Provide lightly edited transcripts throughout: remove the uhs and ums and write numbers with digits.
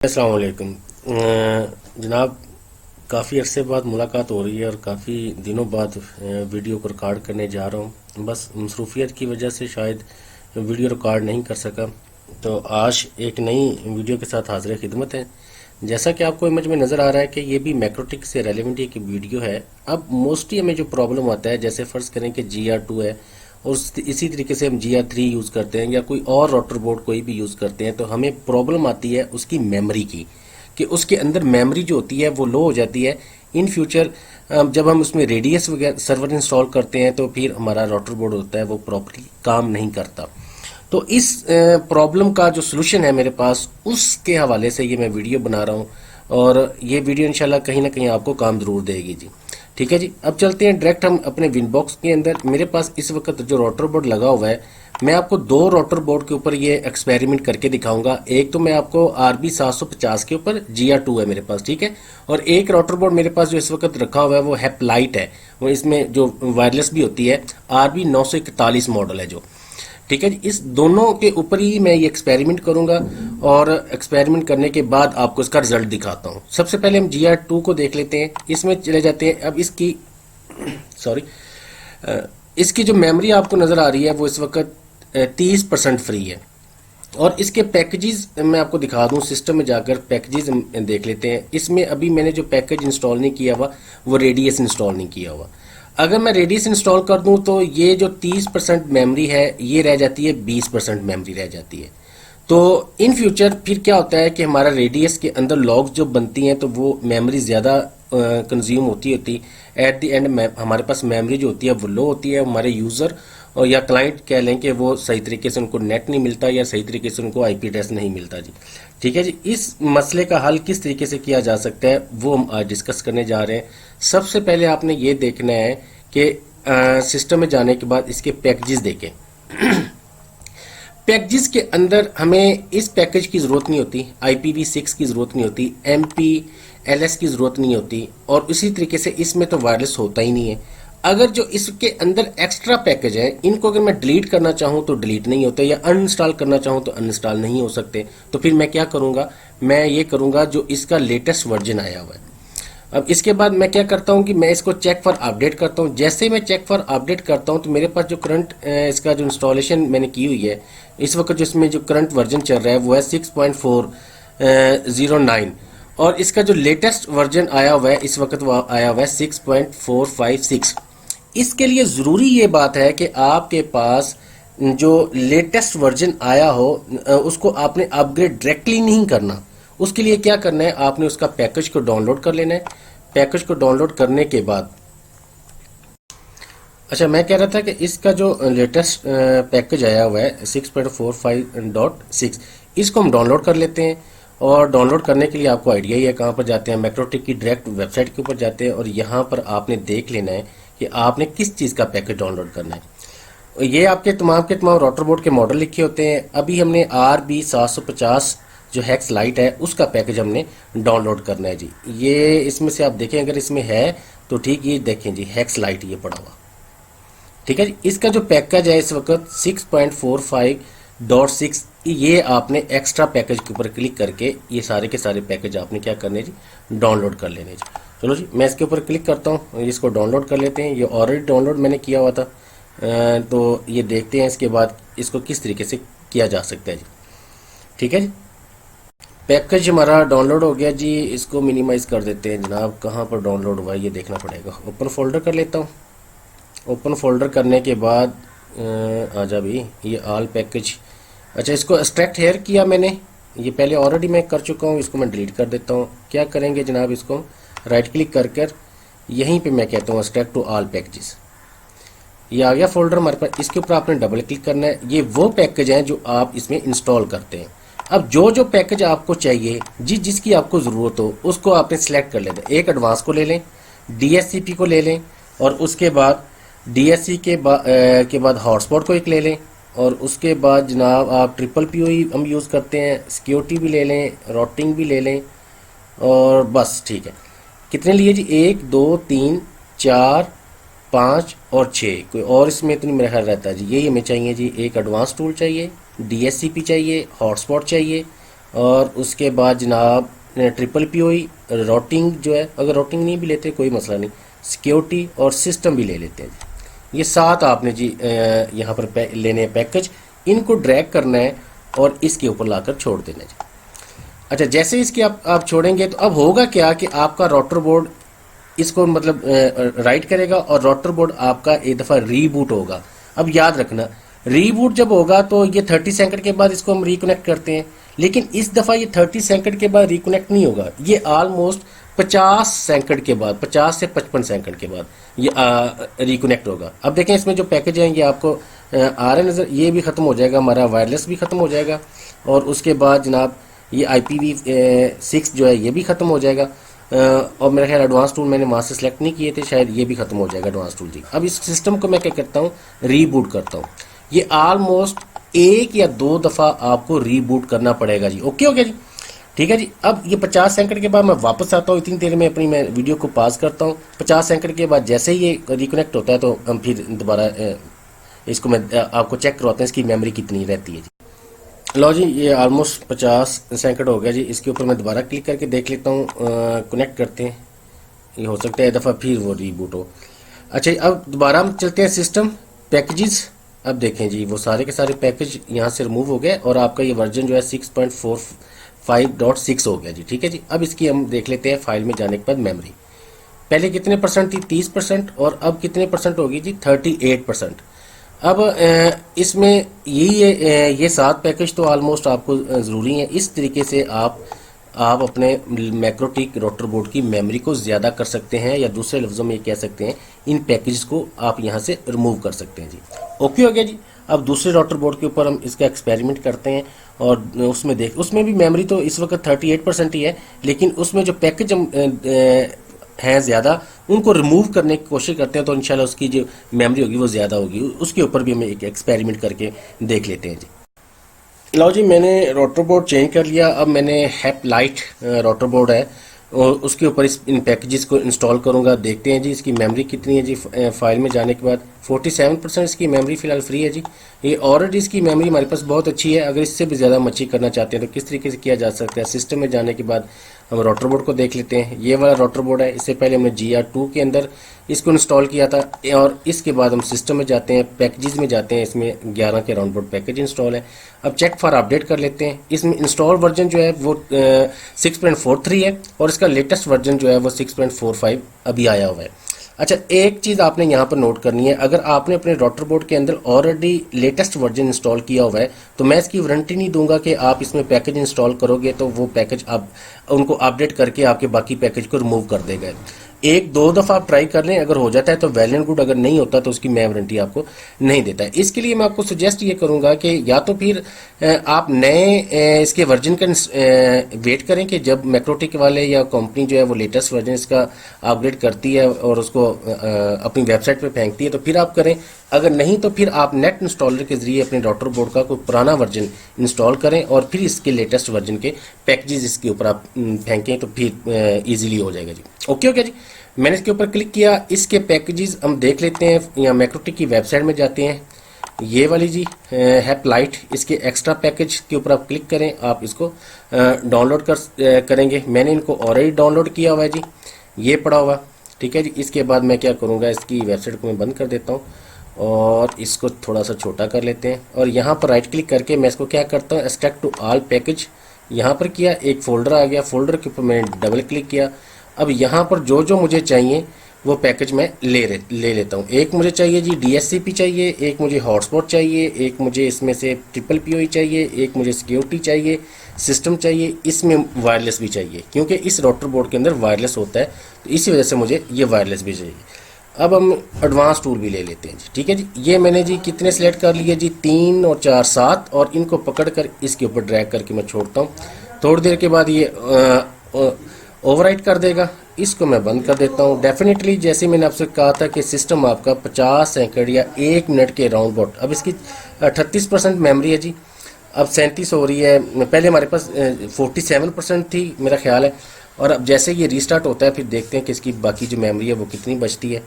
अस्सलाम वालेकुम। जनाब, काफ़ी अरसे बाद मुलाकात हो रही है और काफ़ी दिनों बाद वीडियो को रिकॉर्ड करने जा रहा हूँ। बस मसरूफियत की वजह से शायद वीडियो रिकॉर्ड नहीं कर सका। तो आज एक नई वीडियो के साथ हाजिर खिदमत है। जैसा कि आपको इमेज में नज़र आ रहा है कि ये भी मैक्रोटिक से रेलिवेंट एक वीडियो है। अब मोस्टली हमें जो प्रॉब्लम आता है, जैसे फ़र्ज़ करें कि GR2 है और इसी तरीके से हम GR3 यूज़ करते हैं या कोई और राउटर बोर्ड कोई भी यूज़ करते हैं, तो हमें प्रॉब्लम आती है उसकी मेमोरी की, कि उसके अंदर मेमोरी जो होती है वो लो हो जाती है। इन फ्यूचर जब हम उसमें रेडियस वगैरह सर्वर इंस्टॉल करते हैं तो फिर हमारा राउटर बोर्ड होता है वो प्रॉपर्ली काम नहीं करता। तो इस प्रॉब्लम का जो सोल्यूशन है मेरे पास, उसके हवाले से ये मैं वीडियो बना रहा हूँ और ये वीडियो इंशाल्लाह कहीं ना कहीं आपको काम ज़रूर देगी जी। ठीक है जी, अब चलते हैं डायरेक्ट हम अपने विनबॉक्स के अंदर। मेरे पास इस वक्त जो राउटर बोर्ड लगा हुआ है, मैं आपको दो राउटर बोर्ड के ऊपर ये एक्सपेरिमेंट करके दिखाऊंगा। एक तो मैं आपको RB750 के ऊपर GR2 है मेरे पास, ठीक है, और एक राउटर बोर्ड मेरे पास जो इस वक्त रखा हुआ है वो हैप्लाइट है। वो इसमें जो वायरलेस भी होती है, RB941 मॉडल है जो, ठीक है जी। इस दोनों के ऊपर ही मैं ये एक्सपेरिमेंट करूंगा और एक्सपेरिमेंट करने के बाद आपको इसका रिजल्ट दिखाता हूं। सबसे पहले हम GR2 को देख लेते हैं, इसमें चले जाते हैं। अब इसकी सॉरी इसकी जो मेमोरी आपको नज़र आ रही है वो इस वक्त 30% फ्री है। और इसके पैकेजेस मैं आपको दिखा दूं, सिस्टम में जाकर पैकेजेस देख लेते हैं। इसमें अभी मैंने जो पैकेज इंस्टॉल नहीं किया हुआ वो रेडियस इंस्टॉल नहीं किया हुआ। अगर मैं रेडियस इंस्टॉल कर दूं तो ये जो 30% मेमोरी है ये रह जाती है, 20% मेमोरी रह जाती है। तो इन फ्यूचर फिर क्या होता है कि हमारा रेडियस के अंदर लॉग्स जो बनती हैं तो वो मेमोरी ज़्यादा कंज्यूम होती एट द एंड हमारे पास मेमोरी जो होती है वो लो होती है। हमारे यूज़र और या क्लाइंट कह लें कि वो सही तरीके से उनको नेट नहीं मिलता या सही तरीके से उनको IP एड्रेस नहीं मिलता जी। ठीक है जी, इस मसले का हल किस तरीके से किया जा सकता है वो हम आज डिस्कस करने जा रहे हैं। सबसे पहले आपने ये देखना है कि सिस्टम में जाने के बाद इसके पैकेजेस देखें। पैकेजेस के अंदर हमें इस पैकेज की ज़रूरत नहीं होती, IPv6 की ज़रूरत नहीं होती, MPLS की ज़रूरत नहीं होती, और इसी तरीके से इसमें तो वायरलेस होता ही नहीं है। अगर जो इसके अंदर एक्स्ट्रा पैकेज है इनको अगर मैं डिलीट करना चाहूँ तो डिलीट नहीं होते, या अनइंस्टॉल करना चाहूँ तो अनइंस्टॉल नहीं हो सकते। तो फिर मैं क्या करूँगा, मैं ये करूँगा जो इसका लेटेस्ट वर्जन आया हुआ है। अब इसके बाद मैं क्या करता हूँ कि मैं इसको चेक फॉर अपडेट करता हूँ। जैसे ही मैं चेक फॉर अपडेट करता हूँ तो मेरे पास जो करंट इसका जो इंस्टॉलेशन मैंने की हुई है, इस वक्त जो इसमें जो करंट वर्जन चल रहा है वो है 6.409, और इसका जो लेटेस्ट वर्जन आया हुआ है इस वक्त वो आया हुआ है 6.456। इसके लिए ज़रूरी ये बात है कि आपके पास जो लेटेस्ट वर्जन आया हो उसको आपने अपग्रेड डायरेक्टली नहीं करना। उसके लिए क्या करना है, आपने उसका पैकेज को डाउनलोड कर लेना है। पैकेज को डाउनलोड करने के बाद, अच्छा मैं कह रहा था कि इसका जो लेटेस्ट पैकेज आया हुआ है 6.45.6, इसको हम डाउनलोड कर लेते हैं। और डाउनलोड करने के लिए आपको आइडिया ही है कहाँ पर जाते हैं, मैक्रोटिक की डायरेक्ट वेबसाइट के ऊपर जाते हैं और यहाँ पर आपने देख लेना है कि आपने किस चीज़ का पैकेज डाउनलोड करना है। ये आपके तमाम के तमाम राउटर बोर्ड के मॉडल लिखे होते हैं। अभी हमने RB750 जो हैक्स लाइट है उसका पैकेज हमने डाउनलोड करना है जी। ये इसमें से आप देखें, अगर इसमें है तो ठीक, ये देखें जी हैक्स लाइट ये पड़ा हुआ, ठीक है जी। इसका जो पैकेज है इस वक्त 6.45.6, ये आपने एक्स्ट्रा पैकेज के ऊपर क्लिक करके ये सारे के सारे पैकेज आपने क्या करने जी, डाउनलोड कर लेने जी। चलो जी, मैं इसके ऊपर क्लिक करता हूँ, इसको डाउनलोड कर लेते हैं। ये ऑलरेडी डाउनलोड मैंने किया हुआ था, तो ये देखते हैं इसके बाद इसको किस तरीके से किया जा सकता है जी। ठीक है जी, पैकेज हमारा डाउनलोड हो गया जी। इसको मिनिमाइज कर देते हैं जनाब। कहाँ पर डाउनलोड हुआ है ये देखना पड़ेगा। ओपन फोल्डर कर लेता हूँ। ओपन फोल्डर करने के बाद आजा भी, ये ऑल पैकेज, अच्छा इसको एक्सट्रैक्ट हेयर किया मैंने, ये पहले ऑलरेडी मैं कर चुका हूँ। इसको मैं डिलीट कर देता हूँ। क्या करेंगे जनाब, इसको राइट क्लिक कर कर यहीं पे मैं कहता हूँ एक्सट्रैक्ट टू ऑल पैकेजेस। ये आ गया फोल्डर हमारे पास। इसके ऊपर आपने डबल क्लिक करना है। ये वो पैकेज हैं जो आप इसमें इंस्टॉल करते हैं। अब जो जो पैकेज आपको चाहिए, जिसकी आपको ज़रूरत हो उसको आपने सेलेक्ट कर लेना। एक एडवांस को ले लें, DSCP को ले लें, और उसके बाद DSC के बाद हॉटस्पॉट को एक ले लें, और उसके बाद जनाब आप PPP हम यूज़ करते हैं, सिक्योरिटी भी ले लें, राउटिंग भी ले लें, और बस ठीक है। कितने लिए जी, 1 2 3 4 5 और 6। कोई और इसमें तो नहीं मेरा ख्याल रहता है जी। यही हमें चाहिए जी। एक एडवांस टूल चाहिए, DSCP चाहिए, हॉटस्पॉट चाहिए, और उसके बाद जनाब ट्रिपल पीओई, राउटिंग जो है, अगर राउटिंग नहीं भी लेते कोई मसला नहीं, सिक्योरिटी और सिस्टम भी ले लेते हैं जी। ये 7 आपने जी यहाँ पर लेने हैं पैकेज, इनको ड्रैग करना है और इसके ऊपर लाकर छोड़ देना है जी। अच्छा, जैसे इसके आप छोड़ेंगे तो अब होगा क्या कि आपका राउटर बोर्ड इसको मतलब राइट करेगा और राउटर बोर्ड आपका एक दफ़ा रीबूट होगा। अब याद रखना, रीबूट जब होगा तो ये 30 सेकंड के बाद इसको हम रिकनेक्ट करते हैं, लेकिन इस दफ़ा ये 30 सेकंड के बाद रिकनेक्ट नहीं होगा, ये ऑलमोस्ट 50 सेकंड के बाद, 50 से 55 सेकंड के बाद ये रिकनेक्ट होगा। अब देखें इसमें जो पैकेज हैं ये आपको आ रहे नज़र, ये भी ख़त्म हो जाएगा, हमारा वायरलेस भी ख़त्म हो जाएगा और उसके बाद जनाब ये IPv6 जो है ये भी ख़त्म हो जाएगा। और मेरा ख्याल एडवांस टूल मैंने वहाँ से सेलेक्ट नहीं किए थे, शायद ये भी ख़त्म हो जाएगा एडवांस टूल जी। अब इस सिस्टम को मैं क्या करता हूँ, रीबूट करता हूँ। ये ऑलमोस्ट 1 या 2 दफ़ा आपको रीबूट करना पड़ेगा जी। ओके हो गया जी, ठीक है जी। अब ये 50 सेकंड के बाद मैं वापस आता हूँ, इतनी देर में अपनी मैं वीडियो को पास करता हूँ। 50 सेकंड के बाद जैसे ही ये रिकनेक्ट होता है तो हम फिर दोबारा इसको मैं आपको चेक करवाता हूँ इसकी मेमोरी कितनी रहती है जी। लो जी, ये ऑलमोस्ट 50 सेकंड हो गया जी। इसके ऊपर मैं दोबारा क्लिक करके देख लेता हूँ, कनेक्ट करते हैं, ये हो सकता है एक दफ़ा फिर वो रीबूट हो। अच्छा, अब दोबारा हम चलते हैं सिस्टम पैकेजेस। अब देखें जी, वो सारे के सारे पैकेज यहाँ से रिमूव हो गए और आपका ये वर्जन जो है 6.45.6 हो गया जी। ठीक है जी, अब इसकी हम देख लेते हैं फाइल में जाने के बाद मेमोरी। पहले कितने परसेंट थी, 30%, और अब कितने परसेंट होगी जी, 38%। अब इसमें ये 7 पैकेज तो ऑलमोस्ट आपको ज़रूरी हैं। इस तरीके से आप अपने मैक्रोटिक राउटर बोर्ड की मेमोरी को ज़्यादा कर सकते हैं, या दूसरे लफ्ज़ों में ये कह सकते हैं इन पैकेज को आप यहाँ से रिमूव कर सकते हैं जी। ओके हो गया जी। अब दूसरे राउटर बोर्ड के ऊपर हम इसका एक्सपेरिमेंट करते हैं और उसमें भी मेमोरी तो इस वक्त 38% ही है, लेकिन उसमें जो पैकेज हम हैं ज़्यादा, उनको रिमूव करने की कोशिश करते हैं तो इंशाल्लाह उसकी जो मेमोरी होगी वो ज़्यादा होगी। उसके ऊपर भी हम एक एक्सपेरिमेंट करके देख लेते हैं जी। लो जी, मैंने राउटर बोर्ड चेंज कर लिया। अब मैंने हैप लाइट राउटर बोर्ड है और उसके ऊपर इन पैकेजेस को इंस्टॉल करूंगा। देखते हैं जी इसकी मेमोरी कितनी है जी। फाइल में जाने के बाद 47% इसकी मेमोरी फ़िलहाल फ्री है जी। ये ऑलरेडी इसकी मेमोरी हमारे पास बहुत अच्छी है। अगर इससे भी ज़्यादा हम अच्छी करना चाहते हैं तो किस तरीके से किया जा सकता है, सिस्टम में जाने के बाद हम राउटर बोर्ड को देख लेते हैं। ये वाला राउटर बोर्ड है, इससे पहले हमने GR2 के अंदर इसको इंस्टॉल किया था और इसके बाद हम सिस्टम में जाते हैं, पैकेजेस में जाते हैं, इसमें 11 के राउंड बोर्ड पैकेज इंस्टॉल है। अब चेक फॉर अपडेट कर लेते हैं। इसमें इंस्टॉल वर्जन जो है वो 6.43 है और इसका लेटेस्ट वर्जन जो है वो 6.45 अभी आया हुआ है। अच्छा, एक चीज़ आपने यहाँ पर नोट करनी है, अगर आपने अपने राउटर बोर्ड के अंदर ऑलरेडी लेटेस्ट वर्जन इंस्टॉल किया हुआ है तो मैं इसकी वारंटी नहीं दूंगा कि आप इसमें पैकेज इंस्टॉल करोगे तो वो पैकेज आप उनको अपडेट करके आपके बाकी पैकेज को रिमूव कर देगा। 1-2 दफ़ा आप ट्राई कर लें, अगर हो जाता है तो वेल एंड गुड, अगर नहीं होता तो उसकी मैं वारंटी आपको नहीं देता है। इसके लिए मैं आपको सजेस्ट ये करूंगा कि या तो फिर आप नए इसके वर्जन का वेट करें कि जब मैक्रोटिक वाले या कंपनी जो है वो लेटेस्ट वर्जन इसका अपग्रेड करती है और उसको अपनी वेबसाइट पे फेंकती है तो फिर आप करें। अगर नहीं तो फिर आप नेट इंस्टॉलर के जरिए अपने राउटर बोर्ड का कोई पुराना वर्जन इंस्टॉल करें और फिर इसके लेटेस्ट वर्जन के पैकेजेस इसके ऊपर आप फेंकें तो फिर इजीली हो जाएगा जी। ओके ओके जी, मैंने इसके ऊपर क्लिक किया। इसके पैकेजेस हम देख लेते हैं, यहाँ मैक्रोटिक की वेबसाइट में जाते हैं, ये वाली जी हैप लाइट, इसके एक्स्ट्रा पैकेज के ऊपर आप क्लिक करें, आप इसको डाउनलोड करेंगे। मैंने इनको ऑलरेडी डाउनलोड किया हुआ है जी, ये पड़ा हुआ। ठीक है जी, इसके बाद मैं क्या करूँगा, इसकी वेबसाइट को मैं बंद कर देता हूँ और इसको थोड़ा सा छोटा कर लेते हैं और यहाँ पर राइट क्लिक करके मैं इसको क्या करता हूँ, एक्सट्रैक्ट टू ऑल पैकेज, यहाँ पर किया, एक फोल्डर आ गया, फोल्डर के ऊपर मैंने डबल क्लिक किया। अब यहाँ पर जो जो मुझे चाहिए वो पैकेज मैं ले लेता हूँ। एक मुझे चाहिए जी DSCP चाहिए, एक मुझे हॉटस्पॉट चाहिए, एक मुझे इसमें से ट्रिपल POE चाहिए, एक मुझे सिक्योरिटी चाहिए, सिस्टम चाहिए, इसमें वायरलेस भी चाहिए क्योंकि इस राउटर बोर्ड के अंदर वायरलेस होता है तो इसी वजह से मुझे ये वायरलेस भी चाहिए। अब हम एडवांस टूल भी ले लेते हैं जी। ठीक है जी, ये मैंने जी कितने सेलेक्ट कर लिए जी, 3 और 4 7, और इनको पकड़ कर इसके ऊपर ड्रैग करके मैं छोड़ता हूँ। थोड़ी देर के बाद ये ओवरराइट कर देगा, इसको मैं बंद कर देता हूँ। डेफिनेटली जैसे मैंने आपसे कहा था कि सिस्टम आपका 50 सेकंड या 1 मिनट के राउंड अबाउट, अब इसकी 38% मेमोरी है जी, अब 37 हो रही है। पहले हमारे पास 47% थी मेरा ख्याल है, और अब जैसे ये रीस्टार्ट होता है फिर देखते हैं कि इसकी बाकी जो मेमोरी है वो कितनी बचती है।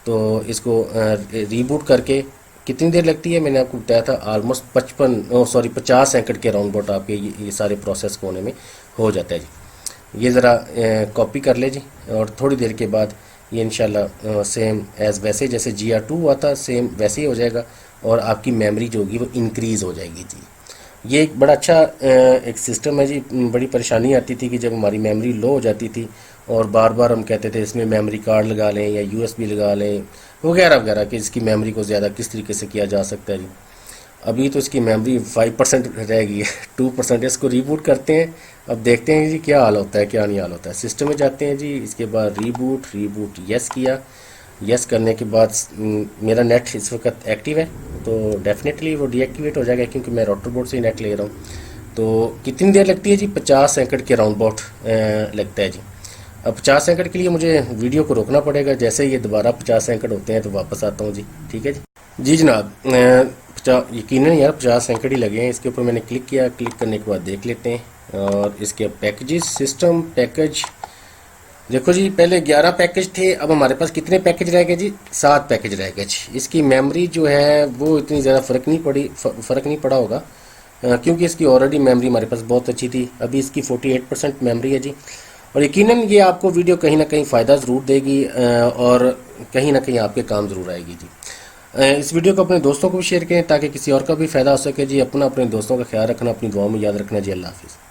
तो इसको रीबूट करके कितनी देर लगती है मैंने आपको बताया था, ऑलमोस्ट 50 सेकंड के राउंड अबाउट आपके ये सारे प्रोसेस को होने में हो जाता है जी। ये ज़रा कॉपी कर ले जी, और थोड़ी देर के बाद ये इंशाल्लाह सेम एज़ वैसे जैसे GR2 हुआ था सेम वैसे ही हो जाएगा, और आपकी मेमोरी जो होगी वो इंक्रीज़ हो जाएगी जी। ये एक बड़ा अच्छा एक सिस्टम है जी। बड़ी परेशानी आती थी कि जब हमारी मेमोरी लो हो जाती थी और बार बार हम कहते थे इसमें मेमोरी कार्ड लगा लें या USB लगा लें वगैरह वगैरह, कि इसकी मेमोरी को ज़्यादा किस तरीके से किया जा सकता है जी। अभी तो इसकी मेमोरी 5% रह गई है, 2%। इसको रीबूट करते हैं, अब देखते हैं जी क्या हाल होता है क्या नहीं हाल होता है। सिस्टम में जाते हैं जी, इसके बाद रीबूट यस किया। यस करने के बाद मेरा नेट इस वक्त एक्टिव है, तो डेफिनेटली वो डीएक्टिवेट हो जाएगा क्योंकि मैं राउटर बोर्ड से ही नेट ले रहा हूँ। तो कितनी देर लगती है जी? 50 सेकंड के राउंड अबाउट लगता है जी। अब 50 सेकंड के लिए मुझे वीडियो को रोकना पड़ेगा, जैसे ही ये दोबारा 50 सेकंड होते हैं तो वापस आता हूँ जी। ठीक है जी। जी जनाब, यकीनन यार 50 सेकंड ही लगे हैं। इसके ऊपर मैंने क्लिक किया, क्लिक करने के बाद देख लेते हैं। और इसके पैकेजेस, सिस्टम पैकेज, देखो जी पहले 11 पैकेज थे, अब हमारे पास कितने पैकेज रह गए जी? 7 पैकेज रह गए जी। इसकी मेमोरी जो है वो इतनी ज़्यादा फ़र्क नहीं पड़ा होगा, क्योंकि इसकी ऑलरेडी मेमोरी हमारे पास बहुत अच्छी थी। अभी इसकी 48% मेमोरी है जी। और यकीनन ये आपको वीडियो कहीं ना कहीं फ़ायदा ज़रूर देगी, और कहीं ना कहीं आपके काम ज़रूर आएगी जी। इस वीडियो को अपने दोस्तों को भी शेयर करें ताकि किसी और का भी फ़ायदा हो सके जी। अपने दोस्तों का ख्याल रखना, अपनी दुआओं में याद रखना जी। अल्लाह हाफिज़।